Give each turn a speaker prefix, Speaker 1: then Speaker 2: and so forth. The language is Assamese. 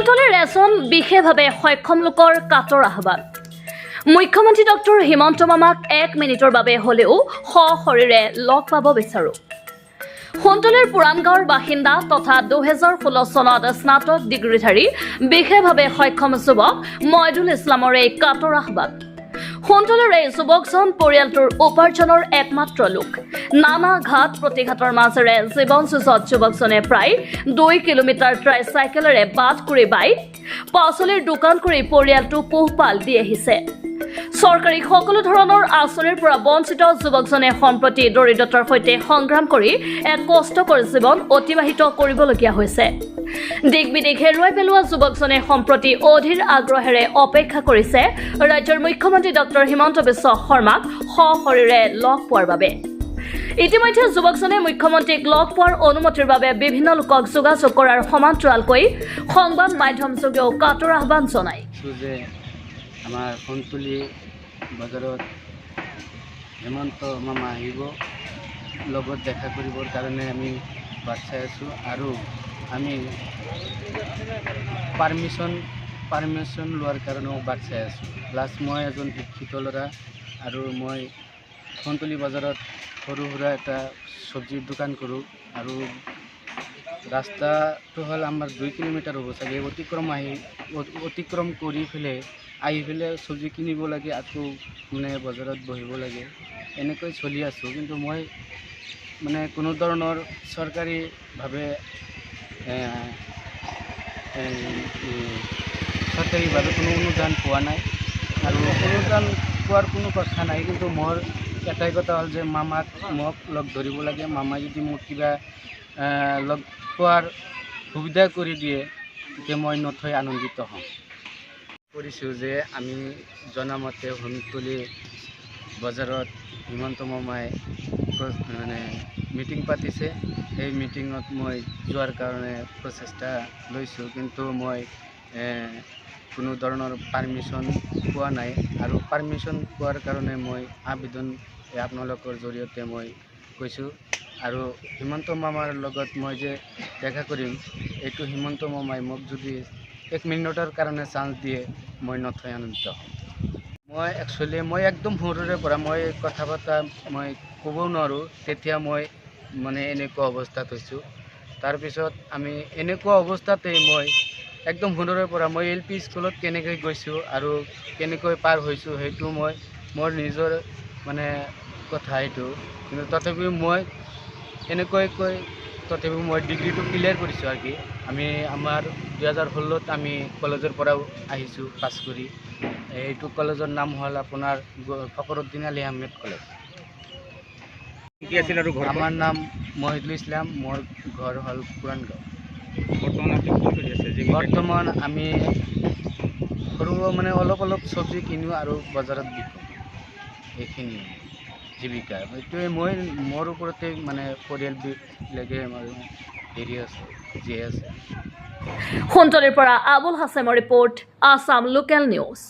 Speaker 1: সোণতলীৰ ৰেচন বিশেষভাৱে সক্ষম লোকৰ কাটৰ আহ্বান মুখ্যমন্ত্ৰী ডক্টৰ হিমন্ত মামাক 1 মিনিটৰ বাবে হলেও সশৰীৰে লগ পাব বিচাৰো। সোণতলীৰ পুৰাণগাঁৱৰ বাসিন্দা তথা 2016 চনত স্নাতক ডিগ্ৰীধাৰী বিশেষভাৱে সক্ষম যুৱক মইদুল ইছলামৰ এই কাটৰ আহ্বান। সোণতলীৰ এই যুৱকজন পৰিয়ালটোৰ উপাৰ্জনৰ একমাত্ৰ লোক। নানা ঘাট প্ৰতিঘাতৰ মাজেৰে জীৱন যুঁজত যুৱকজনে প্ৰায় 2 কিলোমিটাৰ ট্ৰাইচাইকেলেৰে বাট কৰি বাই পাচলিৰ দোকান কৰি পৰিয়ালটো পোহপাল দি আহিছে। চৰকাৰী সকলো ধৰণৰ আঁচনিৰ পৰা বঞ্চিত যুৱকজনে সম্প্ৰতি দৰিদ্ৰতাৰ সৈতে সংগ্ৰাম কৰি এক কষ্টকৰ জীৱন অতিবাহিত কৰিবলগীয়া হৈছে। দিক বিদিক হেৰুৱাই পেলোৱা যুৱকজনে সম্প্ৰতি অধীৰ আগ্ৰহেৰে অপেক্ষা কৰিছে ৰাজ্যৰ মুখ্যমন্ত্ৰী ডক্টৰ হিমন্ত বিশ্ব শৰ্মাক সশৰীৰে লগ পোৱাৰ বাবে। ইতিমধ্যে যুৱকজনে মুখ্যমন্ত্ৰীক লগ পোৱাৰ অনুমতিৰ বাবে বিভিন্ন লোকক যোগাযোগ কৰাৰ সমান্তৰালকৈ সংবাদ মাধ্যম যোগেও কাটৰ আহ্বান জনায়।
Speaker 2: আমাৰ সোণতলী বজাৰত হিমন্ত মামা আহিব, লগত দেখা কৰিবৰ কাৰণে আমি বাট চাই আছোঁ আৰু আমি পাৰ্মিশ্যন লোৱাৰ কাৰণেও বাট চাই আছোঁ। প্লাছ মই এজন শিক্ষিত ল'ৰা আৰু মই সোণতলী বজাৰত সৰু সুৰা এটা চব্জিৰ দোকান কৰোঁ আৰু ৰাস্তাটো হ'ল আমাৰ 2 কিলোমিটাৰ হ'ব চাগে। অতিক্ৰম কৰি আহি পেলাই চব্জি কিনিব লাগে, আকৌ মানে বজাৰত বহিব লাগে, এনেকৈ চলি আছোঁ। কিন্তু মই মানে কোনো ধৰণৰ চৰকাৰীভাৱে কোনো অনুদান পোৱা নাই আৰু অনুদান পোৱাৰ কোনো কথা নাই। কিন্তু মোৰ এটাই কথা হ'ল যে মোক লগ ধৰিব লাগে। মামাই যদি মোক কিবা লগ পোৱাৰ সুবিধা কৰি দিয়ে তেতিয়া মই নথৈ আনন্দিত হ'ম। কৰিছোঁ যে আমি জনামতে সোণতলী বজাৰত হিমন্ত মামাই মানে মিটিং পাতিছে। সেই মিটিঙত মই যোৱাৰ কাৰণে প্ৰচেষ্টা লৈছোঁ, কিন্তু মই কোনো ধৰণৰ পাৰ্মিশ্যন পোৱা নাই আৰু পাৰ্মিশ্যন পোৱাৰ কাৰণে মই আবেদন আপোনালোকৰ জৰিয়তে মই কৈছোঁ। আৰু হিমন্ত মামাৰ লগত মই যে দেখা কৰিম, এইটো হিমন্ত মামাই মোক যদি 1 মিনিটৰ কাৰণে চান্স দিয়ে মই নথৈ আনন্দিত হ'ম। মই একদম সৰুৰে পৰা মই কথা পতা মই ক'ব নোৱাৰোঁ, তেতিয়া মই মানে এনেকুৱা অৱস্থাত হৈছোঁ। তাৰপিছত আমি এনেকুৱা অৱস্থাতেই মই একদম সৰুৰে পৰা মই LP স্কুলত কেনেকৈ গৈছোঁ আৰু কেনেকৈ পাৰ হৈছোঁ সেইটো মোৰ নিজৰ মানে কথা এইটো। কিন্তু তথাপিও মই এনেকুৱাকৈ মই ডিগ্ৰীটো ক্লিয়াৰ কৰিছোঁ আৰু কি। আমাৰ 2016ত আমি কলেজৰ পৰাও আহিছোঁ পাছ কৰি। এইটো কলেজৰ নাম হ'ল আপোনাৰ ফখৰুদ্দিন আলী আহমেদ কলেজ। আমাৰ নাম মহিদুল ইছলাম, মোৰ ঘৰ হ'ল পুৰাণগাঁও। বৰ্তমান আমি সৰু মানে অলপ চব্জি কিনো আৰু বজাৰত বিকোঁ, এইখিনি জীৱিকা। এইটোৱে মোৰ ওপৰতে মানে পৰিয়ালবিলাকে হেৰি আছে, জীয়াই আছে।
Speaker 1: সোণতলীৰ পৰা আবুল হাছেমৰ ৰিপৰ্ট, আছাম লোকেল নিউজ।